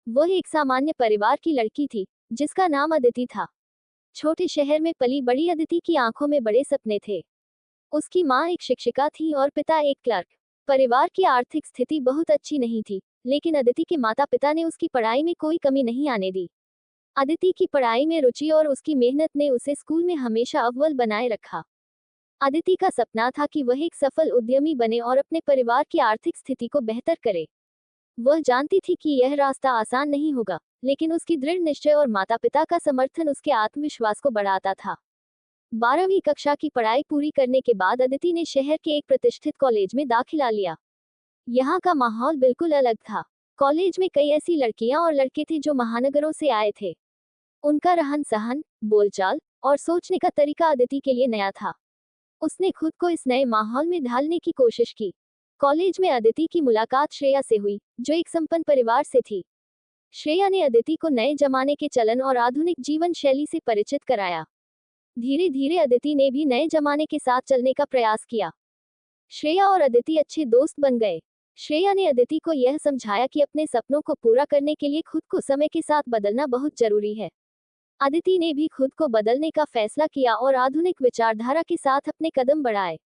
वह एक सामान्य परिवार की लड़की थी, जिसका नाम अदिति था। छोटे शहर में पली बड़ी अदिति की आंखों में बड़े सपने थे। उसकी माँ एक शिक्षिका थी और पिता एक क्लर्क। परिवार की आर्थिक स्थिति बहुत अच्छी नहीं थी, लेकिन अदिति के माता पिता ने उसकी पढ़ाई में कोई कमी नहीं आने दी। अदिति की पढ़ाई में रुचि और उसकी मेहनत ने उसे स्कूल में हमेशा अव्वल बनाए रखा। अदिति का सपना था कि वह एक सफल उद्यमी बने और अपने परिवार की आर्थिक स्थिति को बेहतर करे। वह जानती थी कि यह रास्ता आसान नहीं होगा, लेकिन उसकी दृढ़ निश्चय और माता पिता का समर्थन उसके आत्मविश्वास को बढ़ाता था। 12वीं कक्षा की पढ़ाई पूरी करने के बाद अदिति ने शहर के एक प्रतिष्ठित कॉलेज में दाखिला लिया। यहाँ का माहौल बिल्कुल अलग था। कॉलेज में कई ऐसी लड़कियां और लड़के थे जो महानगरों से आए थे। उनका रहन सहन, बोलचाल और सोचने का तरीका अदिति के लिए नया था। उसने खुद को इस नए माहौल में ढालने की कोशिश की। कॉलेज में अदिति की मुलाकात श्रेया से हुई, जो एक संपन्न परिवार से थी। श्रेया ने अदिति को नए जमाने के चलन और आधुनिक जीवन शैली से परिचित कराया। धीरे धीरे अदिति ने भी नए जमाने के साथ चलने का प्रयास किया। श्रेया और अदिति अच्छे दोस्त बन गए। श्रेया ने अदिति को यह समझाया कि अपने सपनों को पूरा करने के लिए खुद को समय के साथ बदलना बहुत जरूरी है। अदिति ने भी खुद को बदलने का फैसला किया और आधुनिक विचारधारा के साथ अपने कदम बढ़ाए।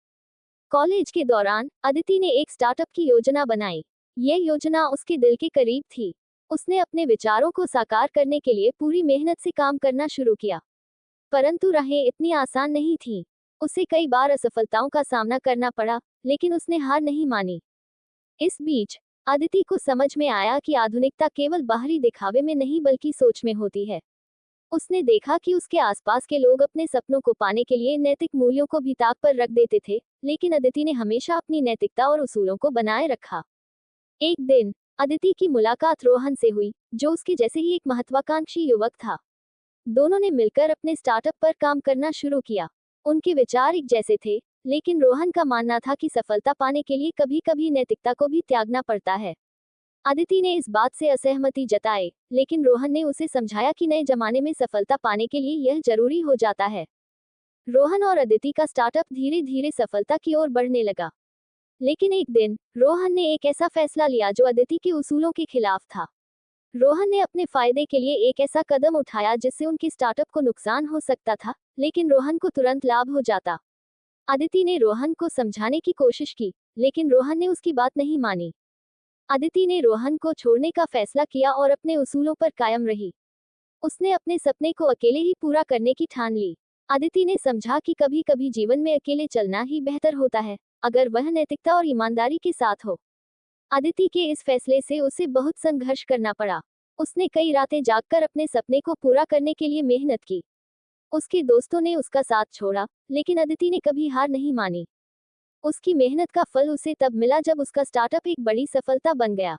कॉलेज के दौरान अदिति ने एक स्टार्टअप की योजना बनाई। यह योजना उसके दिल के करीब थी। उसने अपने विचारों को साकार करने के लिए पूरी मेहनत से काम करना शुरू किया। परंतु राहें इतनी आसान नहीं थीं। उसे कई बार असफलताओं का सामना करना पड़ा, लेकिन उसने हार नहीं मानी। इस बीच अदिति को समझ में आया कि आधुनिकता केवल बाहरी दिखावे में नहीं बल्कि सोच में होती है। उसने देखा कि उसके आसपास के लोग अपने सपनों को पाने के लिए नैतिक मूल्यों को भी ताक पर रख देते थे, लेकिन अदिति ने हमेशा अपनी नैतिकता और उसूलों को बनाए रखा। एक दिन अदिति की मुलाकात रोहन से हुई, जो उसके जैसे ही एक महत्वाकांक्षी युवक था। दोनों ने मिलकर अपने स्टार्टअप पर काम करना शुरू किया। उनके विचार एक जैसे थे, लेकिन रोहन का मानना था कि सफलता पाने के लिए कभी-कभी नैतिकता को भी त्यागना पड़ता है। अदिति ने इस बात से असहमति जताई, लेकिन रोहन ने उसे समझाया कि नए जमाने में सफलता पाने के लिए यह जरूरी हो जाता है। रोहन और अदिति का स्टार्टअप धीरे धीरे सफलता की ओर बढ़ने लगा। लेकिन एक दिन रोहन ने एक ऐसा फैसला लिया जो अदिति के उसूलों के खिलाफ था। रोहन ने अपने फायदे के लिए एक ऐसा कदम उठाया जिससे उनके स्टार्टअप को नुकसान हो सकता था, लेकिन रोहन को तुरंत लाभ हो जाता। अदिति ने रोहन को समझाने की कोशिश की, लेकिन रोहन ने उसकी बात नहीं मानी। अदिति ने रोहन को छोड़ने का फैसला किया और अपने उसूलों पर कायम रही। उसने अपने सपने को अकेले ही पूरा करने की ठान ली। अदिति ने समझा कि कभी कभी जीवन में अकेले चलना ही बेहतर होता है, अगर वह नैतिकता और ईमानदारी के साथ हो। अदिति के इस फैसले से उसे बहुत संघर्ष करना पड़ा। उसने कई रातें जागकर अपने सपने को पूरा करने के लिए मेहनत की। उसके दोस्तों ने उसका साथ छोड़ा, लेकिन अदिति ने कभी हार नहीं मानी। उसकी मेहनत का फल उसे तब मिला जब उसका स्टार्टअप एक बड़ी सफलता बन गया।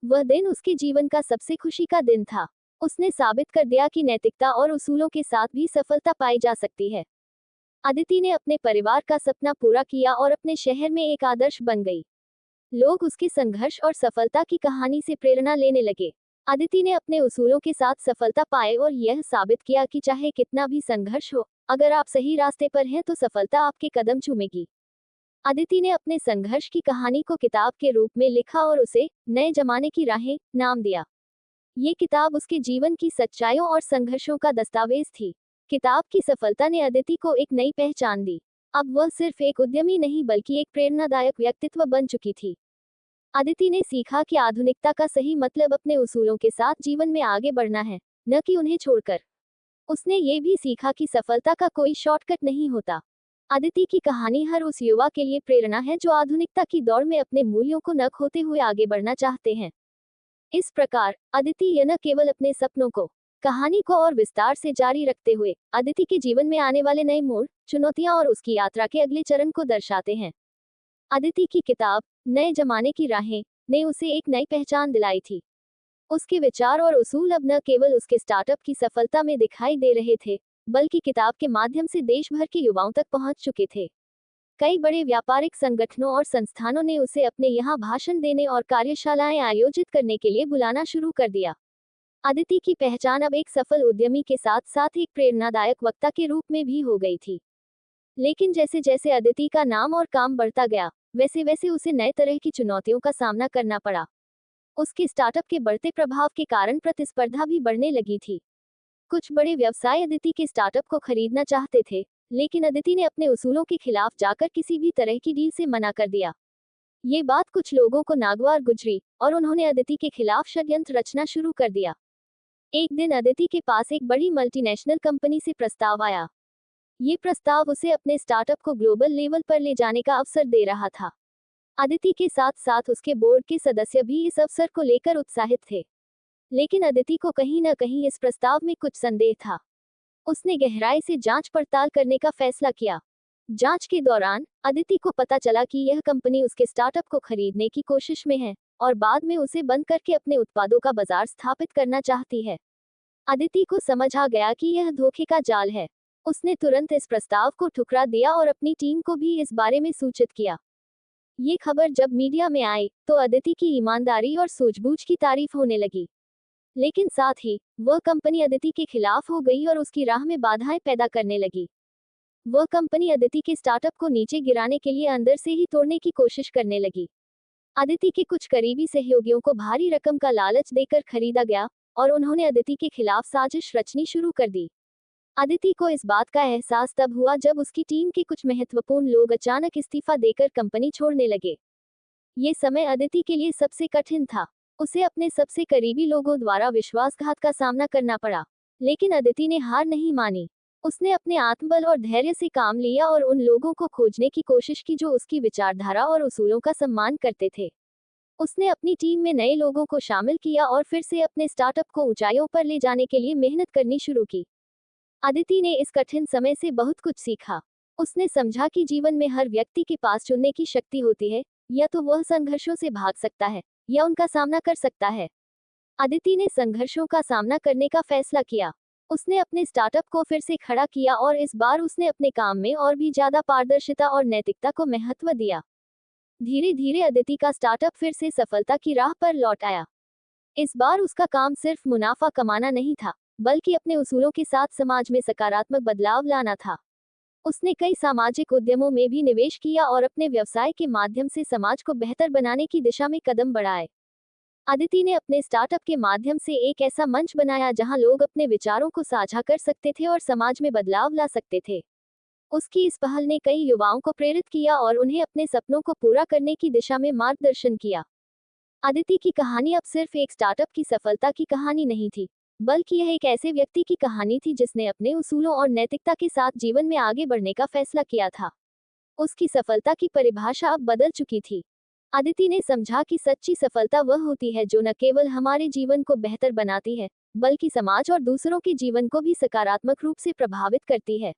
वह दिन उसके जीवन का सबसे खुशी का दिन था। उसने साबित कर दिया कि नैतिकता और उसूलों के साथ भी सफलता पाई जा सकती है। अदिति ने अपने परिवार का सपना पूरा किया और अपने शहर में एक आदर्श बन गई। लोग उसके संघर्ष और सफलता की कहानी से प्रेरणा लेने लगे। अदिति ने अपने उसूलों के साथ सफलता पाए और यह साबित किया कि चाहे कितना भी संघर्ष हो, अगर आप सही रास्ते पर हैं तो सफलता आपके कदम चूमेगी। अदिति ने अपने संघर्ष की कहानी को किताब के रूप में लिखा और उसे नए जमाने की राहें नाम दिया। ये किताब उसके जीवन की सच्चाइयों और संघर्षों का दस्तावेज थी। किताब की सफलता ने अदिति को एक नई पहचान दी। अब वह सिर्फ एक उद्यमी नहीं बल्कि एक प्रेरणादायक व्यक्तित्व बन चुकी थी। अदिति ने सीखा कि आधुनिकता का सही मतलब अपने उसूलों के साथ जीवन में आगे बढ़ना है, न कि उन्हें छोड़कर। उसने ये भी सीखा कि सफलता का कोई शॉर्टकट नहीं होता। अदिति की कहानी हर उस युवा के लिए प्रेरणा है जो आधुनिकता की दौड़ में अपने मूल्यों को न खोते हुए आगे बढ़ना चाहते हैं। इस प्रकार अदिति यह न केवल अपने सपनों को, कहानी को और विस्तार से जारी रखते हुए अदिति के जीवन में आने वाले नए मोड़, चुनौतियां और उसकी यात्रा के अगले चरण को दर्शाते हैं। अदिति की किताब नए जमाने की राहें ने उसे एक नई पहचान दिलाई थी। उसके विचार और उसूल अब न केवल उसके स्टार्टअप की सफलता में दिखाई दे रहे थे, बल्कि किताब के माध्यम से देश भर के युवाओं तक पहुंच चुके थे। कई बड़े व्यापारिक संगठनों और संस्थानों ने उसे अपने यहाँ भाषण देने और कार्यशालाएं आयोजित करने के लिए बुलाना शुरू कर दिया। अदिति की पहचान अब एक सफल उद्यमी के साथ साथ एक प्रेरणादायक वक्ता के रूप में भी हो गई थी। लेकिन जैसे जैसे अदिति का नाम और काम बढ़ता गया, वैसे वैसे उसे नए तरह की चुनौतियों का सामना करना पड़ा। उसके स्टार्टअप के बढ़ते प्रभाव के कारण प्रतिस्पर्धा भी बढ़ने लगी थी। कुछ बड़े व्यवसाय अदिति के स्टार्टअप को खरीदना चाहते थे, लेकिन अदिति ने अपने उसूलों के खिलाफ जाकर किसी भी तरह की डील से मना कर दिया। ये बात कुछ लोगों को नागवार गुजरी और उन्होंने अदिति के खिलाफ षड्यंत्र रचना शुरू कर दिया। एक दिन अदिति के पास एक बड़ी मल्टीनेशनल कंपनी से प्रस्ताव आया। ये प्रस्ताव उसे अपने स्टार्टअप को ग्लोबल लेवल पर ले जाने का अवसर दे रहा था। अदिति के साथ साथ उसके बोर्ड के सदस्य भी इस अवसर को लेकर उत्साहित थे, लेकिन अदिति को कहीं न कहीं इस प्रस्ताव में कुछ संदेह था। उसने गहराई से जांच पड़ताल करने का फैसला किया। जांच के दौरान अदिति को पता चला कि यह कंपनी उसके स्टार्टअप को खरीदने की कोशिश में है और बाद में उसे बंद करके अपने उत्पादों का बाजार स्थापित करना चाहती है। अदिति को समझ आ गया कि यह धोखे का जाल है। उसने तुरंत इस प्रस्ताव को ठुकरा दिया और अपनी टीम को भी इस बारे में सूचित किया। ये खबर जब मीडिया में आई तो अदिति की ईमानदारी और सूझबूझ की तारीफ होने लगी, लेकिन साथ ही वह कंपनी अदिति के खिलाफ हो गई और उसकी राह में बाधाएं पैदा करने लगी। वह कंपनी अदिति के स्टार्टअप को नीचे गिराने के लिए अंदर से ही तोड़ने की कोशिश करने लगी। अदिति के कुछ करीबी सहयोगियों को भारी रकम का लालच देकर खरीदा गया और उन्होंने अदिति के खिलाफ साजिश रचनी शुरू कर दी। अदिति को इस बात का एहसास तब हुआ जब उसकी टीम के कुछ महत्वपूर्ण लोग अचानक इस्तीफा देकर कंपनी छोड़ने लगे। ये समय अदिति के लिए सबसे कठिन था। उसे अपने सबसे करीबी लोगों द्वारा विश्वासघात का सामना करना पड़ा, लेकिन अदिति ने हार नहीं मानी। उसने अपने आत्मबल और धैर्य से काम लिया और उन लोगों को खोजने की कोशिश की जो उसकी विचारधारा और उसूलों का सम्मान करते थे। उसने अपनी टीम में नए लोगों को शामिल किया और फिर से अपने स्टार्टअप को ऊंचाइयों पर ले जाने के लिए मेहनत करनी शुरू की। अदिति ने इस कठिन समय से बहुत कुछ सीखा। उसने समझा कि जीवन में हर व्यक्ति के पास चुनने की शक्ति होती है, या तो वह संघर्षों से भाग सकता है या उनका सामना कर सकता है। अदिति ने संघर्षों का सामना करने का फैसला किया। उसने अपने स्टार्टअप को फिर से खड़ा किया और इस बार उसने अपने काम में और भी ज्यादा पारदर्शिता और नैतिकता को महत्व दिया। धीरे धीरे अदिति का स्टार्टअप फिर से सफलता की राह पर लौट आया। इस बार उसका काम सिर्फ मुनाफा कमाना नहीं था, बल्कि अपने उसूलों के साथ समाज में सकारात्मक बदलाव लाना था। उसने कई सामाजिक उद्यमों में भी निवेश किया और अपने व्यवसाय के माध्यम से समाज को बेहतर बनाने की दिशा में कदम बढ़ाए। अदिति ने अपने स्टार्टअप के माध्यम से एक ऐसा मंच बनाया जहां लोग अपने विचारों को साझा कर सकते थे और समाज में बदलाव ला सकते थे। उसकी इस पहल ने कई युवाओं को प्रेरित किया और उन्हें अपने सपनों को पूरा करने की दिशा में मार्गदर्शन किया। अदिति की कहानी अब सिर्फ एक स्टार्टअप की सफलता की कहानी नहीं थी, बल्कि यह एक ऐसे व्यक्ति की कहानी थी जिसने अपने उसूलों और नैतिकता के साथ जीवन में आगे बढ़ने का फैसला किया था। उसकी सफलता की परिभाषा अब बदल चुकी थी। अदिति ने समझा कि सच्ची सफलता वह होती है जो न केवल हमारे जीवन को बेहतर बनाती है, बल्कि समाज और दूसरों के जीवन को भी सकारात्मक रूप से प्रभावित करती है।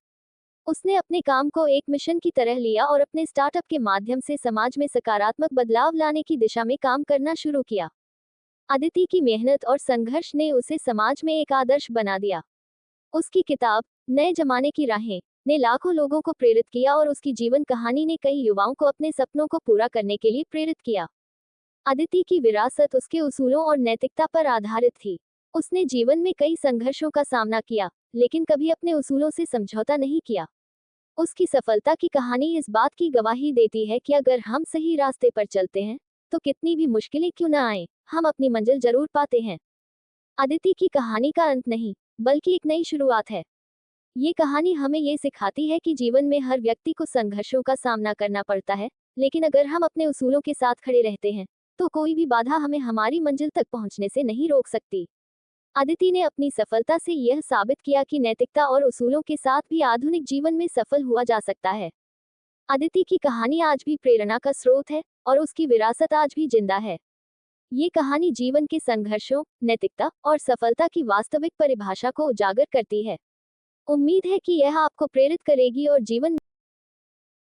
उसने अपने काम को एक मिशन की तरह लिया और अपने स्टार्टअप के माध्यम से समाज में सकारात्मक बदलाव लाने की दिशा में काम करना शुरू किया। अदिति की मेहनत और संघर्ष ने उसे समाज में एक आदर्श बना दिया। उसकी किताब नए जमाने की राहें ने लाखों लोगों को प्रेरित किया और उसकी जीवन कहानी ने कई युवाओं को अपने सपनों को पूरा करने के लिए प्रेरित किया। अदिति की विरासत उसके उसूलों और नैतिकता पर आधारित थी। उसने जीवन में कई संघर्षों का सामना किया, लेकिन कभी अपने उसूलों से समझौता नहीं किया। उसकी सफलता की कहानी इस बात की गवाही देती है कि अगर हम सही रास्ते पर चलते हैं, तो कितनी भी मुश्किलें क्यों न आए, हम अपनी मंजिल जरूर पाते हैं। अदिति की कहानी का अंत नहीं, बल्कि एक नई शुरुआत है। ये कहानी हमें ये सिखाती है कि जीवन में हर व्यक्ति को संघर्षों का सामना करना पड़ता है, लेकिन अगर हम अपने उसूलों के साथ खड़े रहते हैं, तो कोई भी बाधा हमें हमारी मंजिल तक पहुंचने से नहीं रोक सकती। अदिति ने अपनी सफलता से यह साबित किया कि नैतिकता और उसूलों के साथ भी आधुनिक जीवन में सफल हुआ जा सकता है। अदिति की कहानी आज भी प्रेरणा का स्रोत है और उसकी विरासत आज भी जिंदा है। ये कहानी जीवन के संघर्षों, नैतिकता और सफलता की वास्तविक परिभाषा को उजागर करती है। उम्मीद है कि यह आपको प्रेरित करेगी और जीवन